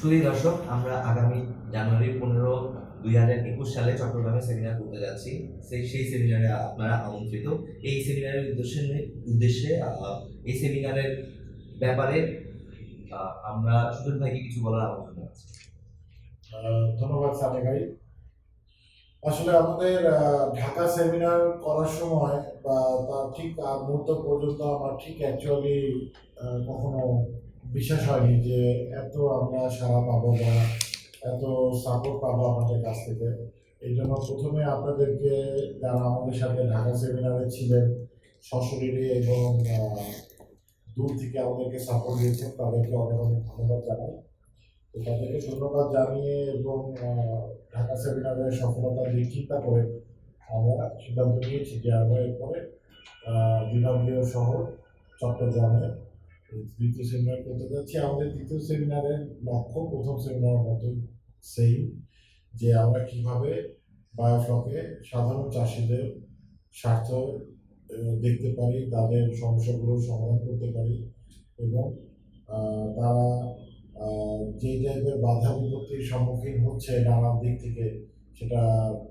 সুধী দর্শক, আমরা আগামী জানুয়ারি 15, 2021 সালে চট্টগ্রামে সেমিনার করতে যাচ্ছি। সেই সেমিনারে আপনারা আমন্ত্রিত। এই সেমিনারের উদ্দেশ্যে এই সেমিনারের ব্যাপারে আমরা সুজন ভাইকে কিছু বলার আমন্ত্রণ জানাচ্ছি। ধন্যবাদ সালে ভাই। আসলে আমাদের ঢাকা সেমিনার করার সময় বা তার ঠিক মুহূর্ত পর্যন্ত আমার ঠিক অ্যাকচুয়ালি কখনো বিশ্বাস হয়নি যে এত আমরা সাড়া পাবো বা এত সাপোর্ট পাবো আমাদের কাছ থেকে। এই জন্য প্রথমে আপনাদেরকে, যারা আমাদের সাথে ঢাকা সেমিনারে ছিলেন সশরীরে এবং দূর থেকে আমাদেরকে সাপোর্ট দিয়েছেন, তাদেরকে অনেক অনেক ধন্যবাদ জানাই। তাদেরকে ধন্যবাদ জানিয়ে এবং ঢাকা সেমিনারের সফলতার দিক চিন্তা করে আমরা সিদ্ধান্ত নিয়েছি যে আমরা এরপরে বিভাগীয় শহর চট্টগ্রামে দ্বিতীয় সেমিনার করতে যাচ্ছি। আমাদের দ্বিতীয় সেমিনারের লক্ষ্য প্রথম সেমিনারের মতো সেই, যে আমরা কিভাবে বায়োফ্লকে সাধারণ চাষিদের স্বার্থ দেখতে পারি, তাদের সমস্যাগুলোর সমাধান করতে পারি এবং তারা যে টাইপের বাধা বিপত্তির সম্মুখীন হচ্ছে নানান দিক থেকে, সেটা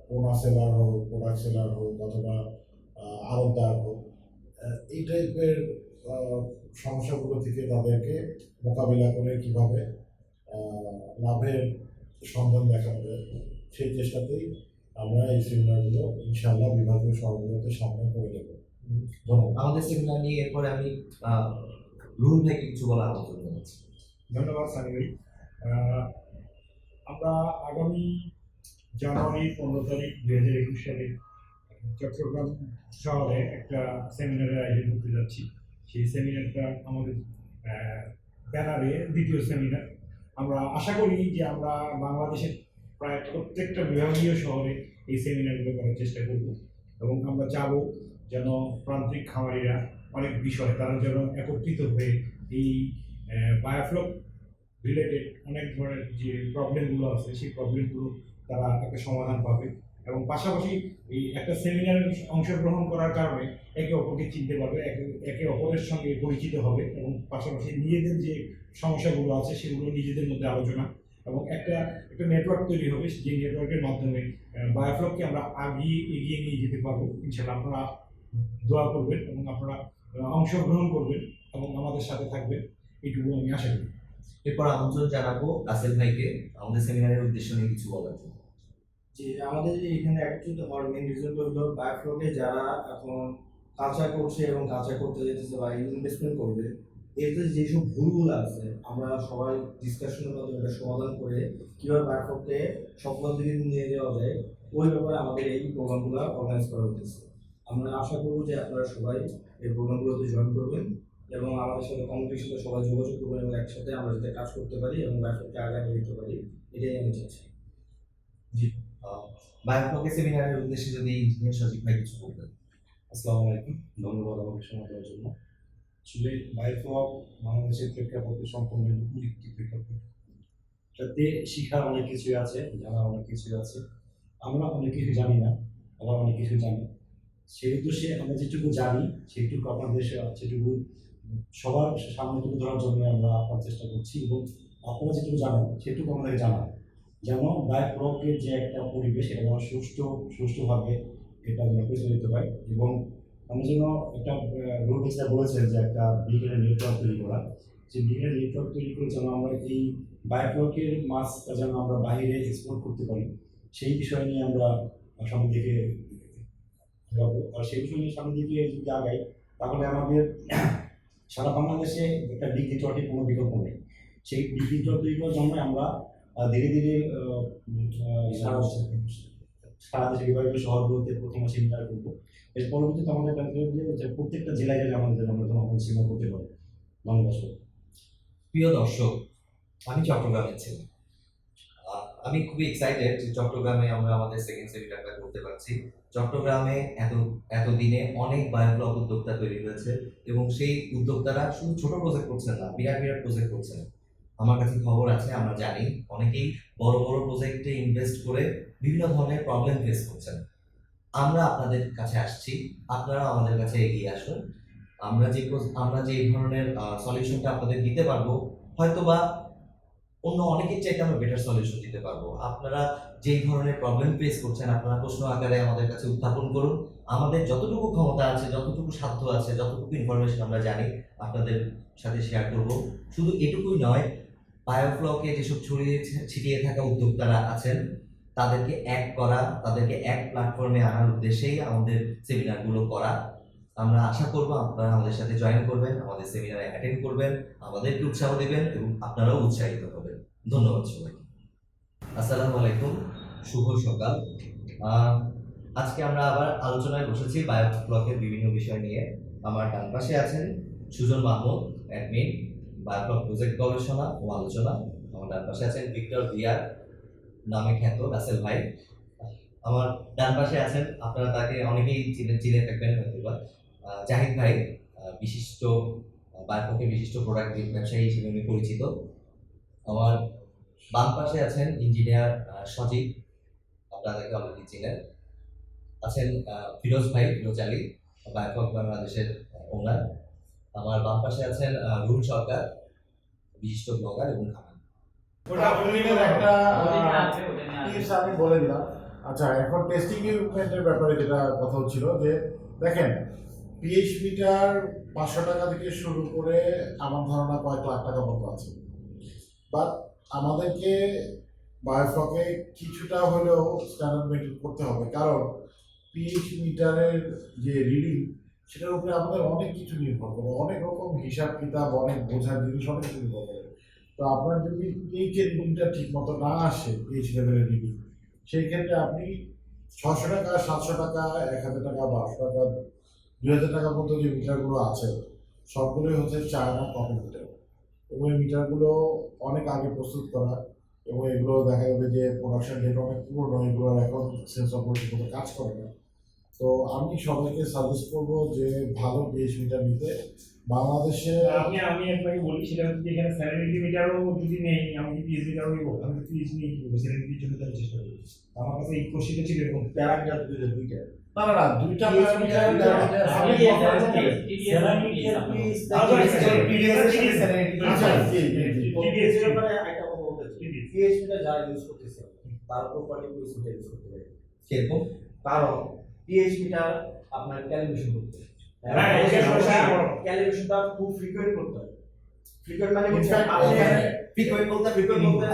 পোনা সেলার হোক, প্রোডাক্ট সেলার হোক অথবা আড়তদার হোক, এই টাইপের সমস্যাগুলো থেকে তাদেরকে মোকাবিলা করে কিভাবে লাভের সন্ধান দেখানো যায়, সেই চেষ্টাতেই আমরা এই সেমিনারগুলো ইনশাআল্লাহ বিভাগীয় শহরগুলোতে সামনে করে দেব। ধন্যবাদ। আমাদের সেমিনার নিয়ে এরপরে আমি রুহুল ভাইকে কিছু বলার আমন্ত্রণ জানাচ্ছি। ধন্যবাদ সানি ভাই। আমরা আগামী জানুয়ারি 15 তারিখ 2021 সালে চট্টগ্রাম শহরে একটা সেমিনারের আয়োজন করতে যাচ্ছি। সেই সেমিনারটা আমাদের ব্যানারে দ্বিতীয় সেমিনার। আমরা আশা করি যে আমরা বাংলাদেশের প্রায় প্রত্যেকটা বিভাগীয় শহরে এই সেমিনারগুলো করার চেষ্টা করব এবং আমরা চাবো যেন প্রান্তিক খামারিরা অনেক বিষয় তারা যেন একত্রিত হয়ে এই বায়োফ্লক রিলেটেড অনেক ধরনের যে প্রবলেমগুলো আছে সেই প্রবলেমগুলো তারা একটা সমাধান পাবে এবং পাশাপাশি এই একটা সেমিনারে অংশগ্রহণ করার কারণে একে অপরকে চিনতে পারবে, একে অপরের সঙ্গে পরিচিত হবে এবং পাশাপাশি নিজেদের যে সমস্যাগুলো আছে সেগুলো নিজেদের মধ্যে আলোচনা এবং একটা নেটওয়ার্ক তৈরি হবে, যে নেটওয়ার্কের মাধ্যমে বায়োফ্লককে আমরা এগিয়ে নিয়ে যেতে পারবো। ইনশাআল্লাহ আপনারা দোয়া করবেন এবং আপনারা অংশগ্রহণ করবেন এবং আমাদের সাথে থাকবেন, এইটুকু আমি আশা করি। এরপর আমন্ত্রণ জানাবো আসেল ভাইকে আমাদের সেমিনারের উদ্দেশ্য নিয়ে কিছু বলার জন্য। যে আমাদের যে এখানে একত্রিত হওয়ার মেন রিজনটা হলো বায়োফ্লকে যারা এখন কালচার করছে এবং কালচার করতে যেতেছে বা ইনভেস্টমেন্ট করবে, এতে যেসব ভুলগুলো আছে আমরা সবাই ডিসকাশনের মাধ্যমে এটা সমাধান করে কীভাবে বায়োফ্লককে সফলতার দিকে নিয়ে যাওয়া যায় ওই ব্যাপারে আমাদের এই প্রোগ্রামগুলো অর্গানাইজ করা হতেছে। আমরা আশা করবো যে আপনারা সবাই এই প্রোগ্রামগুলোতে জয়েন করবেন এবং আমাদের সাথে কমিটির সাথে সবাই যোগাযোগ করবেন এবং একসাথে আমরা যাতে কাজ করতে পারি এবং বায়োফ্লককে আগায় নিয়ে যেতে পারি, এটাই আমি চাচ্ছি। জি, বায়োফ্লকে সেমিনারের উদ্দেশ্যে যদি ইঞ্জিনিয়ার সজীব ভাই কিছু বলতেন। আসসালামু আলাইকুম, ধন্যবাদ আমাকে সময় দেওয়ার জন্য। আসলে বায়োফ্লক বাংলাদেশের প্রেক্ষাপটে সম্পূর্ণ নতুন একটি প্রেক্ষাপট, তাতে শিখার অনেক কিছুই আছে, জানার অনেক কিছুই আছে। আমরা অনেক কিছু জানি না, আবার অনেক কিছু জানি। সেই উদ্দেশ্যে আমরা যেটুকু জানি সেটুকু আপনাদের সেটুকু সবার সামনে তুলে ধরার জন্য আমরা আপনার চেষ্টা করছি এবং আপনারা যেটুকু জানেন সেটুকু আমাদের জানান, যেন বায়োফ্লকের যে একটা পরিবেশ এটা যেন সুষ্ঠুভাবে এটা যেন পরিচালিত হয় এবং আমরা যেন একটা রোড যেটা বলেছেন যে একটা বিজ্ঞানের নেটওয়ার্ক তৈরি করা, যে বিজ্ঞানের নেটওয়ার্ক তৈরি করে যেন আমরা এই বায়োফ্লকের মাছটা যেন আমরা বাইরে এক্সপোর্ট করতে পারি, সেই বিষয় নিয়ে আমরা সামনের দিকে যাবো। আর সেই বিষয় নিয়ে সামনের দিকে যদি আগাই তাহলে আমাদের সারা বাংলাদেশে একটা ডিগ নেটওয়ার্কের কোনো বিকল্প নেই। সেই ডিগ নেটওয়ার্ক তৈরি করার জন্য আমরা ধীরে ধীরে সারা দেশে বিভাগীয় শহরগুলোতে প্রথমে সেমিনার করবো। এর পরবর্তীতে আমাদের প্রত্যেকটা জেলায় জেলায় আমাদের আমরা তখন সেমিনার করতে পারবো। ধন্যবাদ। প্রিয় দর্শক, আমি চট্টগ্রামের ছেলে। আমি খুবই এক্সাইটেড যে চট্টগ্রামে আমরা আমাদের সেকেন্ড সেমিনারটা করতে পারছি। চট্টগ্রামে এতদিনে অনেক বায়োফ্লক উদ্যোক্তা তৈরি হয়েছে এবং সেই উদ্যোক্তারা শুধু ছোট প্রজেক্ট করছেন না, বিরাট বিরাট প্রজেক্ট করছেন। আমার কাছে খবর আছে, আমরা জানি অনেকেই বড় বড় প্রজেক্টে ইনভেস্ট করে বিভিন্ন ধরনের প্রবলেম ফেস করছেন। আমরা আপনাদের কাছে আসছি, আপনারা আমাদের কাছে এগিয়ে আসুন। আমরা যে এই ধরনের সলিউশনটা আপনাদের দিতে পারবো, হয়তোবা অন্য অনেকের চাইতে আমরা বেটার সলিউশন দিতে পারবো। আপনারা যেই ধরনের প্রবলেম ফেস করছেন আপনারা প্রশ্ন আকারে আমাদের কাছে উত্থাপন করুন। আমাদের যতটুকু ক্ষমতা আছে, যতটুকু সাধ্য আছে, যতটুকু ইনফরমেশন আমরা জানি আপনাদের সাথে শেয়ার করব। শুধু এটুকুই নয়, বায়োফ্লকে যেসব ছড়িয়ে ছিটিয়ে থাকা উদ্যোক্তারা আছেন তাদেরকে এক করা, তাদেরকে এক প্ল্যাটফর্মে আনার উদ্দেশ্যেই আমাদের সেমিনারগুলো করা। আমরা আশা করব আপনারা আমাদের সাথে জয়েন করবেন, আমাদের সেমিনারে অ্যাটেন্ড করবেন, আমাদেরকে উৎসাহ দিবেন এবং আপনারাও উৎসাহিত হবেন। ধন্যবাদ সবাইকে। আসসালামু আলাইকুম, শুভ সকাল। আজকে আমরা আবার আলোচনায় বসেছি বায়োফ্লকের বিভিন্ন বিষয় নিয়ে। আমার ডান পাশে আছেন Sujon Mahmud, admin, biofloc project গবেষণা ও আলোচনা। আমার ডান পাশে আছেন ভিক্টর ভিআর, নামে খ্যাত রাসেল ভাই। আমার ডান পাশে আছেন, আপনারা তাকে অনেকেই চিনে থাকবেন হয়তোবা, জাহিদ ভাই, বিশিষ্ট বায়োফ্লকের বিশিষ্ট প্রোডাক্ট ব্যবসায়ী হিসেবে উনি পরিচিত। আমার বাম পাশে আছেন ইঞ্জিনিয়ার সজীব, আপনারা তাকে অলরেডি চিনেন। আছেন ফিরোজ ভাই, ফিরোজ আলী, বায়োফ্লক বাংলাদেশের ওনার। আমার বাম পাশে আছেন রুল সরকার, বিশিষ্ট ব্লগার এবং খামান। একটা টিপস আমি বলে দিলাম। আচ্ছা, এখন টেস্টিং ইকুইপমেন্টের ব্যাপারে যেটা কথা হচ্ছিল, যে দেখেন পিএইচ মিটার 500 টাকা থেকে শুরু করে আমার ধারণা কয়েক লাখ টাকা মতো আছে। বাট আমাদেরকে বায়োফ্লকে কিছুটা হলেও স্ট্যান্ডার্ড মেনটেন করতে হবে, কারণ পিএইচ মিটারের যে রিডিং সেটার উপরে আমাদের অনেক কিছু নির্ভর করে, অনেক রকম হিসাব কিতাব, অনেক বোঝার জিনিস, অনেক কিছু নির্ভর করে। তো আপনার যদি পিএইচ এর রিডিংটা ঠিক মতো না আসে, পিএইচ লেভেলের রিডিং, সেই ক্ষেত্রে আপনি 600 টাকা, 700 টাকা, 1000 টাকা, 1200 টাকা, 2000 টাকার মতো যে মিটারগুলো আছে সবগুলোই হচ্ছে চায়না কপি মিটার, এবং এই মিটারগুলো অনেক আগে প্রস্তুত করা, এবং এগুলো দেখা যাবে যে প্রোডাকশন ডেট অনেক পুরনো, এগুলো এখন সেন্সর মতো কাজ করে না। তো আমি সবাইকে সাজেস্ট করবো যে ভালো পিএইচ মিটার নিতে। বাংলাদেশে আমি আপনাকে বলি, সেটা হচ্ছে এখানে স্যানিটারি মিটারও যদি নেই, আমি যদি পিএইচ মিটারও নিব, আমি পিএইচ নিয়ে কি করবো, স্যানিটারির জন্য তো আমি চেষ্টা করবো। আমার কাছে এই কোশ্চেনটা ছিল এরকম, প্যারামিটার দুইটা না, দুইটা প্যারামিটার যারা ইউজ করতেছে তার প্রপারলি পিএইচ মিটার ইউজ করতে পারে। সেরকম কারণ পিএইচ মিটার আপনার ক্যালিব্রেশন করতে হয়, ক্যালিব্রেশনটা খুব ফ্রিকোয়েন্ট করতে হয়। ফ্রিকোয়েন্ট মানে হচ্ছে ফ্রিকোয়েন্ট বলতে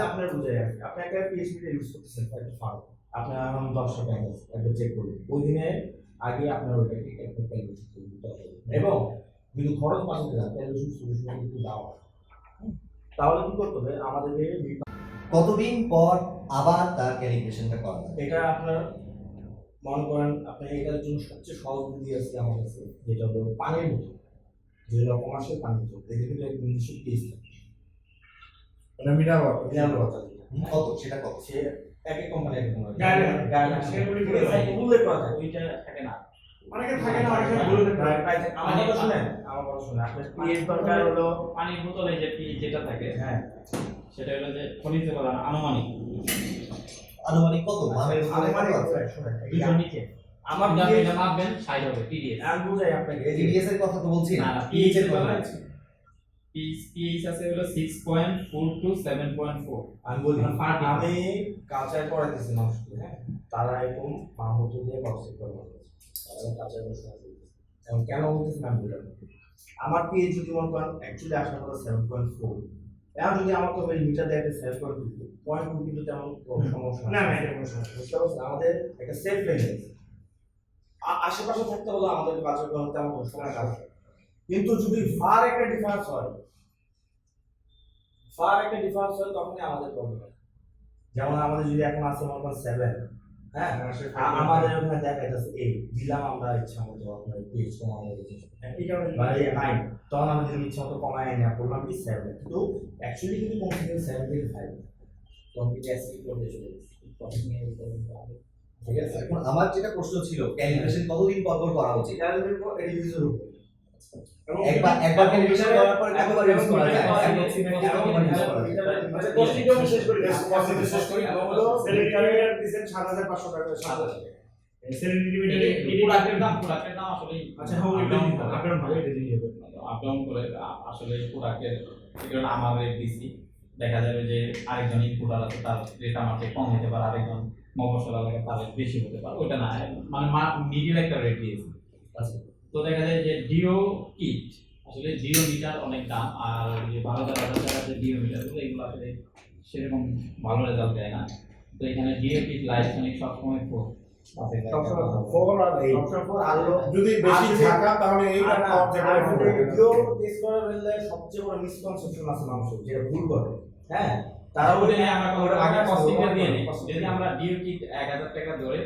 আপনার বুঝে যাবে, আপনি একটা পিএইচ মিটার ইউজ করতেছেন একটা ফার্ম, আপনার এখন 10 টাকা একটা চেক করুন, ওই দিনে আগে আপনার ওইটাকে একটা ক্যালিব্রেশন করতে হবে, এবং যদি খরচ বাঁচাতে যান ক্যালিব্রেশন সলিউশন কিন্তু দাও। তাহলে কি করতে হবে, আমাদেরকে কতদিন পর আবার তার ক্যালিব্রেশনটা করা হয়? এটা আপনার মনে করেন, আপনার এটার জন্য সবচেয়ে সহজ বুদ্ধি আছে আমার কাছে, যেটা হলো পানির বোতল, যেটা কমার্শিয়াল পানির বোতল, এদের কিন্তু এক নির্দিষ্ট টেস্ট থাকে, মানে মিনারেল ওয়াটার। মিনারেল ওয়াটার কত, সেটা কত? সে এক এক কোম্পানি এক কোম্পানি গাইডলাইন সেগুলি করে উল্লেখ করা থাকে, ওইটা থাকে না। অনেকে থাকে না, অনেকে বলে দেয় আমার কথা শুনেন, আমার কথা শুনেন, আপনার পিএইচ দরকার হলো পানির বোতলে যে যেটা থাকে, হ্যাঁ সেটা হলো যে খনিজ উপাদান আনুমানিক আনুমানিক কত? মানের আনুমানিক উপরে শুনেন, 200 নিচে। আমার আপনি pH এটা মাপবেন 60 হবে টিডিএস। আমি বুঝাই আপনাকে, এই যে টিডিএস এর কথা তো বলছি না, না, না, পিএইচ এর কথা বলা বলছি। পিএইচ আছে হলো 6.4 টু 7.4। আমি বলি, মানে per degree। আমি কালচার করাইতেছি মানুষকে, হ্যাঁ, তারা এরকম মাহমুদ দিয়ে কনসেপ্ট করে তারা কালচার করতে এবং কেন বলতেছি আমি বলি, আমার পিএইচ যদি মনে করেন অ্যাকচুয়ালি আসার কথা 7.4, এখন যদি আমার তো মিটার দেয় 7.2, 0.2 কিন্তু তেমন কোনো সমস্যা না, না, এটা কোনো সমস্যা বুঝতে পারছেন, আমাদের একটা সেফ রেঞ্জ আছে। আশেপাশে থাকতে হলে আমাদের কালচার করা তেমন কোনো সমস্যা নেই। কিন্তু যদি ফার একটা ডিফারেন্স হয়, তখনই আমাদের প্রবলেম হয়। যেমন আমাদের যদি এখন আছে মনে করেন 7, হ্যাঁ, আমাদের ওখানে দেখাইতেছে 8, দিলাম আমরা ইচ্ছা মতো আপনার পিএইচ কমানো এই কারণে মানে 9, তখন আমরা যদি ইচ্ছা মতো কমায় না করলাম কি 7, কিন্তু অ্যাকচুয়ালি কিন্তু কমছে 7 থেকে 5, তখন কি অ্যাসিড করে চলে গেছে, ঠিক আছে। এখন আমার যেটা প্রশ্ন ছিল, ক্যালিব্রেশন কতদিন পর পর করা উচিত? এটা ইউজের উপর একবার ক্যালিব্রেশন করার পরে কতবার ইউজ করা যায়? অ্যাপ্রক্সিমেটলি কতবার ইউজ করা যায়? আচ্ছা, কোর্সটিও আমি শেষ করি, কোর্সটি শেষ করি। হলো সেলিব্রিটি দিবেন 7500 টাকা, 7000 সেলিব্রিটি প্রোডাক্টের দাম আসলে আচ্ছা, হ্যাঁ, ওইটা আপনার ভালো এটা দিয়ে দেবেন। আপ ডাউন করে আসলে প্রোডাক্টের, এটা আমার রেট দিছি দেখা যাবে যে আরেকজন ইনপুটার আছে তার রেট আমার চেয়ে কম হতে পারে, আরেকজন মফস্বল লাগে তার rate বেশি হতে পারে, ওটা না, মানে মিডিল একটা রেট দিয়েছে। আচ্ছা তো দেখা যায় যে ডিও কিট আসলে ডিও মিটার অনেক দাম, আর যে 12,000 টাকার যে ডিও মিটার এগুলো আসলে সেরকম ভালো রেজাল্ট দেয় না। তো এখানে ডিও কিট লাইটসনিক সবসময় 4 সবসময় ফোর আর এইট সবসময় পর আলো যদি বেশি থাকা তাহলে এই সবচেয়ে বড় মিসকনসেপশন আছে মানুষের, যেটা ভুল করে। হ্যাঁ, তারা তারা বলে বলে আমরা আগে কস্টিংটা দিয়ে নিই, যদি আমরা ডিও কিট 1000 টাকা ধরে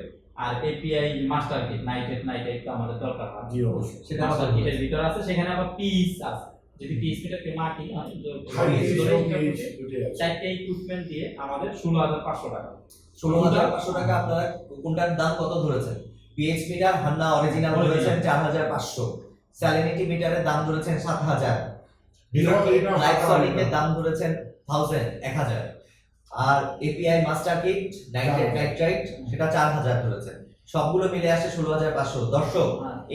আর এপিআই মাস্টার কিট নাইট তো আমাদের দরকার হয়, জি অবশ্যই সেটা মাস্টার কিটের ভিতরে আছে, সেখানে আবার পিস আছে, যদি পিস মিটারকে মার্কিং হয় চারটে ইকুইপমেন্ট দিয়ে আমাদের 16,500 টাকা। 16,500 টাকা আপনারা কোনটার দাম কত ধরেছেন? পিএইচ মিটার হান্না অরিজিনাল ধরেছেন 4,500, স্যালিনিটি মিটারের দাম ধরেছেন 7,000, লাইটসনিকের দাম ধরেছেন 1000 আর এপিআই মাস্টার কিট নাইট্রাইট সেটা 4,000 ধরেছেন, সবগুলো মিলে আসে 16,500। দর্শক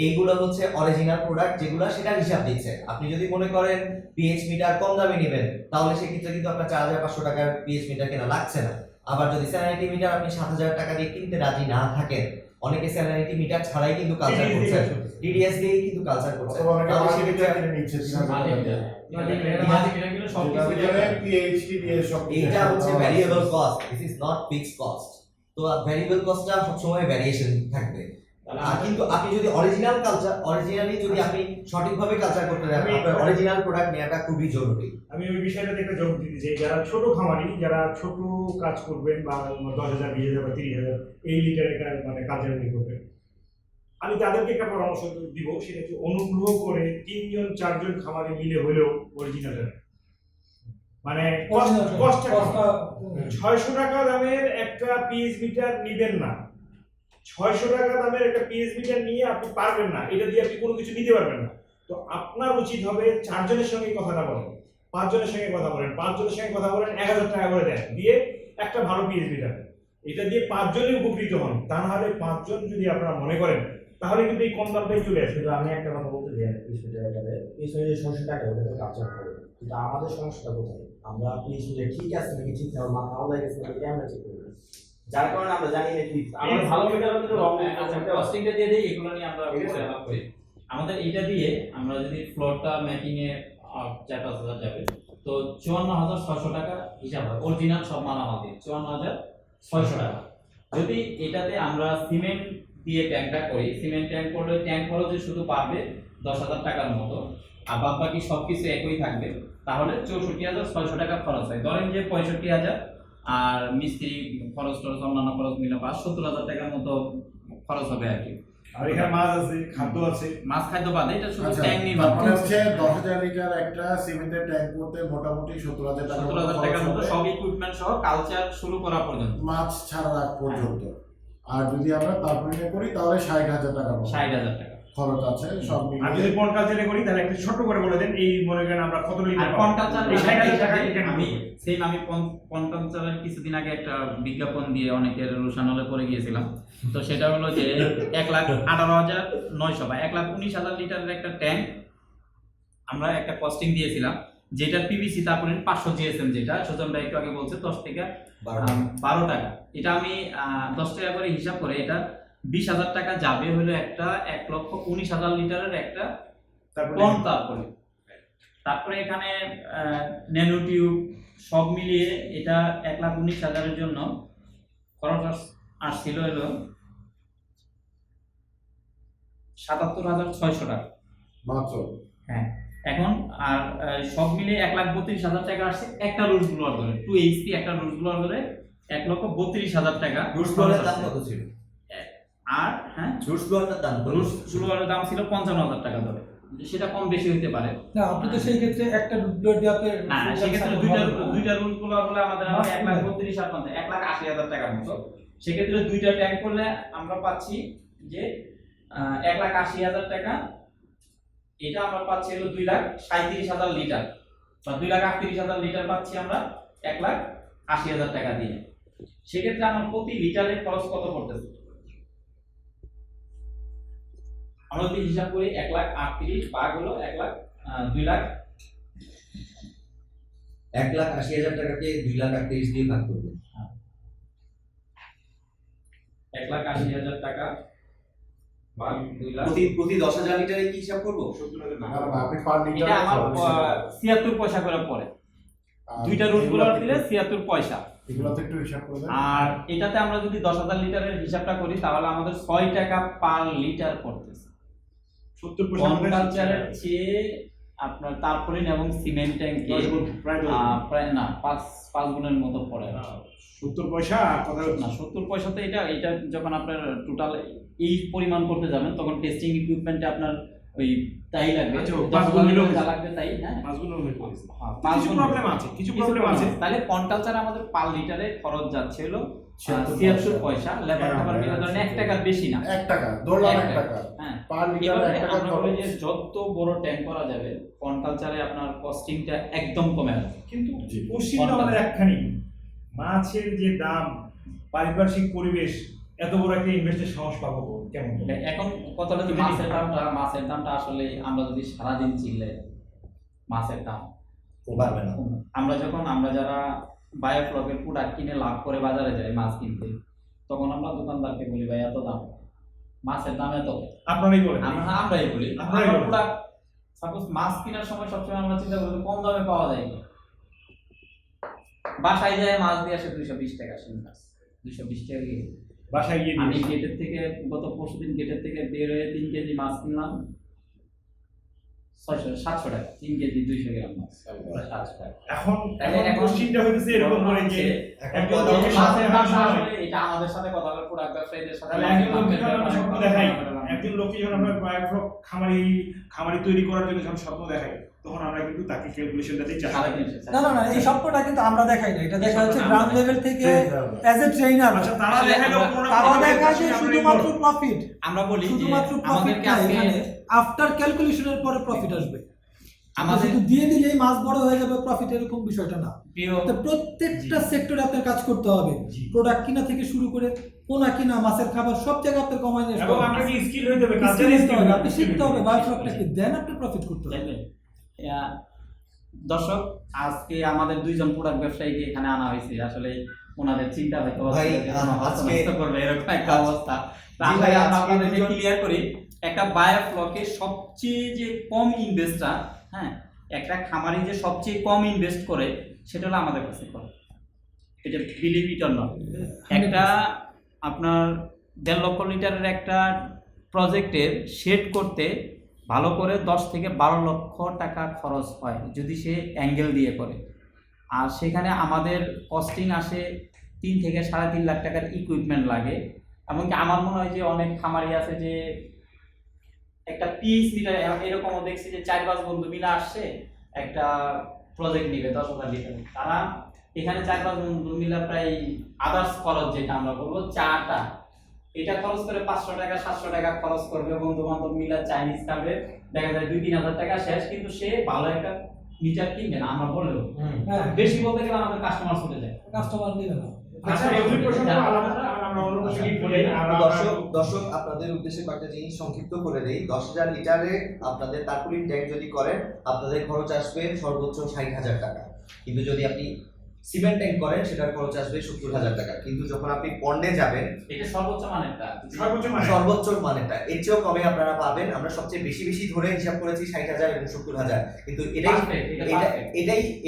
এইগুলো হচ্ছে অরিজিনাল প্রোডাক্ট যেগুলো সেটা হিসাব দিচ্ছে। আপনি যদি মনে করেন পিএইচ মিটার কম দামে নেবেন তাহলে সেক্ষেত্রে কিন্তু আপনার 4,500 টাকার পিএইচ মিটার কেনা লাগছে না। আবার যদি স্যানিটারি মিটার আপনি 7,000 টাকা দিয়ে কিনতে রাজি না থাকেন, অনেকে স্যানিটারি মিটার ছাড়াই কিন্তু কালচার করছেন, ডিডিএস দিয়ে কিন্তু কালচার করছেন, তাহলে সেক্ষেত্রে এইটা হচ্ছে variable cost, this is not fixed cost. তো ভ্যারিয়েবল কস্টটা সবসময় ভ্যারিয়েশন থাকবে। আর কিন্তু আপনি যদি অরিজিনালি যদি আপনি সঠিকভাবে কালচার করতে চান, আপনার অরিজিনাল প্রোডাক্ট নেওয়াটা খুবই জরুরি। আমি ওই বিষয়টাতে একটা যোগ দিতে চাই, যারা ছোট খামারি, যারা ছোট কাজ করবেন বা 10,000 20,000 বা 30,000 এই লিটারে মানে কাজের করবেন, আমি তাদেরকে একটা পরামর্শ দিব, সেটা হচ্ছে অনুগ্রহ করে 3জন 4জন খামারি মিলে হলেও অরিজিনাল মানে 600 টাকা দামের একটা পিএইচ মিটার নিবেন না, 600 টাকা দামের একটা পিএইচ মিটার নিয়ে আপনি পারবেন না, এটা দিয়ে আপনি কোনো কিছু নিতে পারবেন না। তো আপনার উচিত হবে 4 জনের সঙ্গে কথাটা বলেন, 5 জনের সঙ্গে কথা বলেন, 5 জনের সঙ্গে কথা বলেন, 1,000 টাকা করে দেন, দিয়ে একটা ভালো পিএইচ মিটার, এটা দিয়ে 5 জনই উপকৃত হন। তা না হলে 5 জন যদি আপনারা মনে করেন তাহলে কিন্তু এই কম দামটাই চলে আসবে। কিন্তু আমি একটা কথা বলতে চাই, পিস মিটারের ব্যাপারে, পিস মিটার 600 টাকা ওটাতে কালচার করে, কিন্তু আমাদের সমস্যাটা কোথায়? আমরা পিস মিটার ঠিক আছে নাকি ঠিক না মাথা আলাদা গেছে নাকি আমরা চেক করি, যার কারণে আমরা জানি না কি আমরা ভালো মিটার কিন্তু রং কস্টিংটা দিয়ে দেই, এগুলো নিয়ে আমরা আলাপ করি। আমাদের এটা দিয়ে আমরা যদি ফ্লোরটা মেকিং এ 4-5,000 যাবে, তো 54,600 টাকা হিসাব হয় অরিজিনাল সব মালামাল দিয়ে, 54,600 টাকা। যদি এটাতে আমরা সিমেন্ট দিয়ে ট্যাঙ্কটা করি, সিমেন্ট ট্যাঙ্ক করলে ট্যাঙ্ক খরচে শুধু পারবে 10,000 টাকার মতো, আর বাদ বাকি সবকিছু একই থাকবে, তাহলে 64,600 টাকা খরচ হয়। ধরেন যে 65,000 আর মিস্ত্রি খরচ অন্যান্য খরচ মিলে 70,000 টাকার মতো খরচ হবে আর কি। আর এখানে মাছ আছে, খাদ্য আছে, মাছ খাদ্য বাদে এটা শুধু আচ্ছা, ট্যাঙ্ক নির্মাণ মানে হচ্ছে 10,000 লিটার একটা সিমেন্টের ট্যাঙ্ক করতে মোটামুটি 17,000 টাকা 70,000 টাকার মতো সব ইকুইপমেন্ট সহ কালচার শুরু করা পর্যন্ত, মাছ ছাড়ার আগ পর্যন্ত। আর যদি আমরা তারপরে করি তাহলে 60,000 টাকা 60,000 টাকা খরচ আছে সব আর মিলিয়ে। যদি পন কালচারে করি তাহলে একটা ছোট করে বলে দেন, এই মনে করেন আমরা কত আর লিটার কন্টালচার এই 60,000 টাকা লিটার আমি সেম আমি কন্টালচারের কিছুদিন আগে একটা বিজ্ঞাপন দিয়ে অনেকের রোশানলে পড়ে গিয়েছিলাম। তো সেটা হলো যে 1,18,900 বা 1,19,000 লিটারের একটা ট্যাঙ্ক আমরা একটা কস্টিং দিয়েছিলাম, যেটা পিভিসি তারপরে 500 জিএসএম, যেটা সুজন ভাই একটু আগে বলছে 10 থেকে 12 টাকা। এটা আমি 10 টাকা করে হিসাব করে এটা 20,000 টাকা যাবে হলো একটা 1,19,000 লিটারের একটা পন। তারপরে এখানে ন্যানো টিউব সব মিলিয়ে এটা 1,19,000 জন্য খরচ আসছিল হলো 77,600 টাকা মাত্র। হ্যাঁ, এখন আর সব মিলিয়ে 1,32,000 টাকা আসছে একটা রুজ ব্লোয়ার ধরে, 2 HP একটা রুজ ব্লোয়ার ধরে 1,32,000 টাকা। রুশ ব্লোয়ারের দাম কত ছিল? আর হ্যাঁ, রুশ ব্লোয়ারের দাম কত? রুজ ব্লোয়ারের দাম ছিল 55,000 টাকা ধরে, সেটা কম বেশি হতে পারে। না, আপনি তো সেই ক্ষেত্রে একটা ডুপ্লিকেট দিয়ে আপনি না, সেক্ষেত্রে দুইটা রুল গুলো হলে আমাদের 1,32,000 আর 1,80,000 টাকার মতো। সেক্ষেত্রে দুইটা ট্যাঙ্ক করলে আমরা পাচ্ছি যে 1,80,000 টাকা, এটা আমরা পাচ্ছি হলো 2,37,000 লিটার বা 2,38,000 লিটার পাচ্ছি আমরা 1,80,000 টাকা দিয়ে। সেক্ষেত্রে আমার প্রতি লিটারে খরচ কত পড়তেছে আমরা যদি হিসাব করি, 1,38,000 ভাগ হলো 2,00,000 1,80,000 টাকাকে 2,38,000 দিয়ে ভাগ করবেন। 1,80,000 টাকা ভাগ 2 লাখ। প্রতি 10,000 লিটারে কি হিসাব করবো? আপনি পার এটা লিটার আমার 76 পয়সা করে পড়ে, দুইটা রুটগুলো দিলে 76 পয়সা। এগুলো তো একটু হিসাব করে দেন। আর এটাতে আমরা যদি 10,000 লিটারের হিসাবটা করি তাহলে আমাদের 6 টাকা পার লিটার পড়তেছে। 70% কালচারের চেয়ে আপনার তারপরে এবং সিমেন্ট ট্যাঙ্কি প্রায় না 5 গুণের মতো পড়ে। 70 পয়সা আর কথা না 70 পয়সাতে এটা যখন আপনার টোটাল এই পরিমাণ করতে যাবেন তখন টেস্টিং ইকুইপমেন্টে আপনার ওই তাই লাগবে, আচ্ছা, 10,000 লিটার যা লাগবে তাই। হ্যাঁ, মাছগুলো হয়ে হ্যাঁ, কিছু প্রবলেম আছে, কিছু প্রবলেম আছে। তাহলে কন্টালচার আমাদের পার লিটারে খরচ যাচ্ছে হলো 76 পয়সা, লেবার খাবার মিলে ধরেন 1 টাকার বেশি না, 1 টাকা ধরলাম 1 1 টাকা হ্যাঁ। পার লিটার এভাবে 1 টাকা আমরা বলি যে যত বড় ট্যাঙ্ক করা যাবে কন্টালচারে আপনার কস্টিংটা একদম কমে আসবে। কিন্তু জি। পশ্চিমটা আমাদের একখানি মাছের যে দাম, পারিপার্শ্বিক পরিবেশ, এত বড় একটা ইনভেস্টের সাহস পাবো কেমন? এখন কথাটা হচ্ছে মাছের দামটা আসলে আমরা যদি সারাদিন চিল্লাই মাছের দাম পারবে না। আমরা যারা বায়োফ্লকের প্রোডাক্ট কিনে লাভ করে বাজারে যাই মাছ কিনতে, তখন আমরা দোকানদারকে বলি ভাই এত দাম, মাছের দাম এত, আপনারাই বলেন। আমরাই বলি আমরাই আমরা বলি। প্রোডাক্ট সাপোজ মাছ কেনার সময় সবসময় আমরা চিন্তা করি কম দামে পাওয়া যায় না। বাসায় যায় মাছ দিয়ে আসে 220 টাকা শিং মাছ, 220 টাকা দিয়ে। বাসায় গিয়ে আমি দিয়েছি। গেটের থেকে গত পরশুদিন গেটের থেকে বের হয়ে 3 কেজি মাছ কিনলাম 700 টাকা, 3 কেজি 200 গ্রাম মাছ 700 টাকা। এখন তাহলে এখন কোশ্চিনটা হইতেছে এরকম করে যে এখন একজন কথা লোকের হচ্ছে সাথে মাছের হাসি দামটা হয়। আসলে এটা আমাদের সাথে কথা বলে প্রোডাক্ট ব্যবসায়ীদের সাথে। তাহলে একজন লোককে যখন আমরা স্বপ্ন দেখাই, একজন লোককে যখন আমরা বায়োফ্লক খামারি তৈরি করার জন্য যখন স্বপ্ন দেখাই, তখন আমরা কিন্তু তাকে ক্যালকুলেশনটাতেই চাই। না এই স্বপ্নটা কিন্তু আমরা দেখাই না, এটা দেখা হচ্ছে গ্রাউন্ড লেভেল থেকে অ্যাজ এ ট্রেনার। আচ্ছা, তারা দেখাইলো কোনো না তারা কোনো দেখায় যে আমরা শুধুমাত্র ইগনোর। প্রফিট, আমরা বলি যে শুধুমাত্র প্রফিট আমাদেরকে না, আজকে এখানে আফটার ক্যালকুলেশনের পরে প্রফিট আসবে। আমাদের শুধু দিয়ে দিলেই মাছ বড় হয়ে যাবে প্রফিট, এরকম বিষয়টা না। প্রিয় তো প্রত্যেকটা সেক্টরে আপনার কাজ করতে হবে, জি। প্রোডাক্ট কিনা থেকে শুরু করে পোনা কিনা, মাছের খাবার সব জায়গায় আপনার কমাই নিয়ে এবং আমরা কি স্কিল হয়ে যাবে, আপনি শিখতে হবে বায়োফ্লকটা কি, দেন আপনি প্রফিট করতে হবে। দেখবেন, দর্শক আজকে আমাদের দুইজন প্রোডাক্ট ব্যবসায়ীকে এখানে আনা হয়েছে, আসলে ওনাদের চিন্তা হয়তো ভাই, আজকে করবে এরকম একটা অবস্থা। জি তাহলে ভাই, আমরা আজকে আপনাদেরকে দুজন- ক্লিয়ার করি, একটা বায়োফ্লকে সবচেয়ে যে কম ইনভেস্টটা, হ্যাঁ, একটা খামারি যে সবচেয়ে কম ইনভেস্ট করে সেটা হলো আমাদের কাছে করে। এটা বিলিভ ইট অর নট, একটা আপনার 1.5 লক্ষ লিটারের একটা প্রজেক্টের শেড করতে ভালো করে 10 থেকে 12 লক্ষ টাকা খরচ হয় যদি সে অ্যাঙ্গেল দিয়ে করে। আর সেখানে আমাদের কস্টিং আসে 3 থেকে 3.5 লাখ টাকার ইকুইপমেন্ট লাগে। এমনকি আমার মনে হয় যে অনেক খামারি আছে যে একটা পিস মিটার, এরকমও দেখছি যে 4-5 বন্ধু মিলে আসছে একটা প্রজেক্ট নিবে 10,000 লিটার। তারা এখানে 4-5 বন্ধু মিলে প্রায় আদার্স খরচ যেটা আমরা বলবো চাটা, এটা খরচ করে 500 টাকা 700 টাকা খরচ করবে, বন্ধু বান্ধব মিলে চাইনিজ খাবে, দেখা যায় 2-3 হাজার টাকা শেষ, কিন্তু সে ভালো একটা মিটার কিনবে না। আমরা বললেও হ্যাঁ, বেশি বলতে গেলে আমাদের কাস্টমার চলে যায়। কাস্টমার নিবে না। আচ্ছা, এই দুই প্রসঙ্গ আলাদা, আমরা অন্য প্রসঙ্গে বলি। দর্শক আপনাদের উদ্দেশ্যে কয়েকটা জিনিস সংক্ষিপ্ত করে দেই। 10,000 লিটারে আপনাদের তারকুলিন ট্যাঙ্ক যদি করেন আপনাদের খরচ আসবে সর্বোচ্চ 60,000 টাকা, কিন্তু যদি আপনি সিমেন্ট ট্যাঙ্ক করেন সেটার খরচ আসবে 70,000 টাকা। কিন্তু যখন আপনি পন্ডে যাবেন, এটা সর্বোচ্চ মানেরটা, সর্বোচ্চ মানেটা এর চেয়েও কমে আপনারা পাবেন। আমরা সবচেয়ে বেশি ধরে হিসাব করেছি 60,000 এবং 70,000, কিন্তু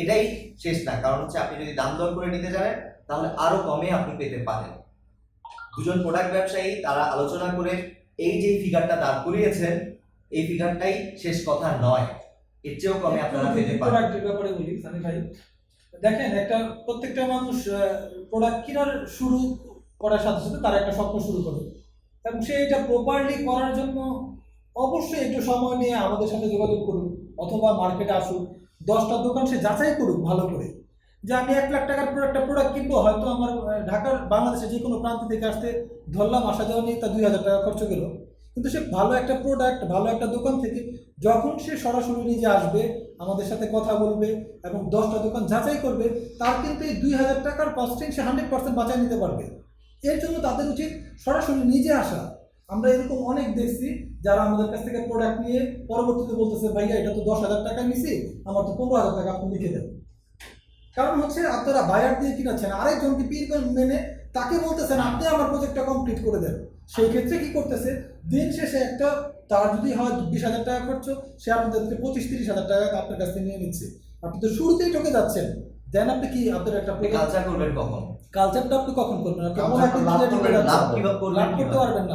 এটাই শেষ না। কারণ হচ্ছে আপনি যদি দাম দর করে নিতে জানেন তাহলে আরো কমে আপনি পেতে পারেন। দুজন প্রোডাক্ট ব্যবসায়ী তারা আলোচনা করে এই যে ফিগারটা দাঁড় করিয়েছেন, এই ফিগারটাই শেষ কথা নয়, এর চেয়েও কমে আপনারা পেতে পারেন। প্রোডাক্টের ব্যাপারে বলি সানি ভাই, দেখেন একটা প্রত্যেকটা মানুষ প্রোডাক্ট কেনার শুরু করার সাথে সাথে তার একটা স্বপ্ন শুরু করে, এবং সে এটা প্রপারলি করার জন্য অবশ্যই একটু সময় নিয়ে আমাদের সাথে যোগাযোগ করুক, অথবা মার্কেটে আসুক, 10টা দোকান সে যাচাই করুক ভালো করে, যে আমি 1 লাখ টাকার একটা প্রোডাক্ট কিনবো, হয়তো আমার ঢাকার বাংলাদেশে যে কোনো প্রান্ত থেকে আসতে ধরলাম আসা যাওয়া নিয়ে তার 2,000 টাকা খরচ গেল, কিন্তু সে ভালো একটা প্রোডাক্ট ভালো একটা দোকান থেকে যখন সে সরাসরি নিজে আসবে, আমাদের সাথে কথা বলবে এবং 10টা দোকান যাচাই করবে, তার কিন্তু এই 2,000 টাকার কস্টিং সে 100% বাঁচায় নিতে পারবে। এর জন্য তাদের উচিত সরাসরি নিজে আসা। আমরা এরকম অনেক দেখছি যারা আমাদের কাছ থেকে প্রোডাক্ট নিয়ে পরবর্তীতে বলতেছে ভাইয়া এটা তো 10,000 টাকা নিছি, আমার তো 15,000 টাকা আপনি লিখে দেন। কারণ হচ্ছে আপনারা বায়ার দিয়ে কিনাচ্ছেন, আরেকজনকে পীর মেনে তাকে বলতেছেন আপনি আমার প্রজেক্টটা কমপ্লিট করে দেন। সেই ক্ষেত্রে কি করতেছে, দিন শেষে একটা তার যদি হয় 20,000 টাকা খরচ, সে আপনাদেরকে 25-30,000 টাকা আপনার কাছ থেকে নিয়ে নিচ্ছে। আপনি তো শুরুতেই ঠকে যাচ্ছেন। দেন আপনি কি আপনার একটা কালচার করবেন কখন? কালচারটা আপনি কখন করবেন? আপনি কালচার ওনাকে লাভ নিজে করবেন, ঢুকে যাচ্ছেন। লাভ কিভাবে করবেন? লাভ করতে পারবেন না।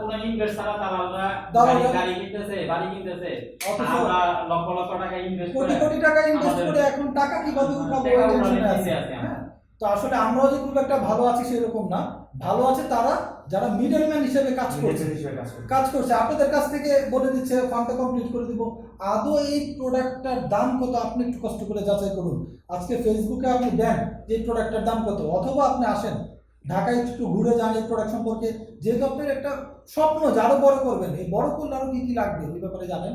কোনো ইনভেস্ট ছাড়া দালালরা দালালরা- গাড়ি কিনতেছে, বাড়ি কিনতেছে, অথচ আমরা লক্ষ লক্ষ টাকা ইনভেস্ট কোটি করে কোটি টাকা ইনভেস্ট আমাদের- করে এখন টাকা কিভাবে উঠাবো টাকা ওই উঠানোর টেনশনে আছে। চিন্তায় আছি আমরা। হ্যাঁ, তো আসলে আমরাও যে খুব একটা ভালো আছি সেরকম না, ভালো আছে তারা যারা মিডলম্যান হিসেবে কাজ করছে। কাজ করছে আপনাদের কাছ থেকে বলে দিচ্ছে ফর্মটা কমপ্লিট করে দিব, আদৌ এই প্রোডাক্টটার দাম কত আপনি একটু কষ্ট করে যাচাই করুন। আজকে ফেসবুকে আপনি দেন যে এই প্রোডাক্টটার দাম কত, অথবা আপনি আসেন ঢাকায় একটু ঘুরে যান এই প্রোডাক্ট সম্পর্কে। যেহেতু আপনার একটা স্বপ্ন যে আরো বড় করবেন, এই বড় করলে আরো কি কি লাগবে ওই ব্যাপারে জানেন,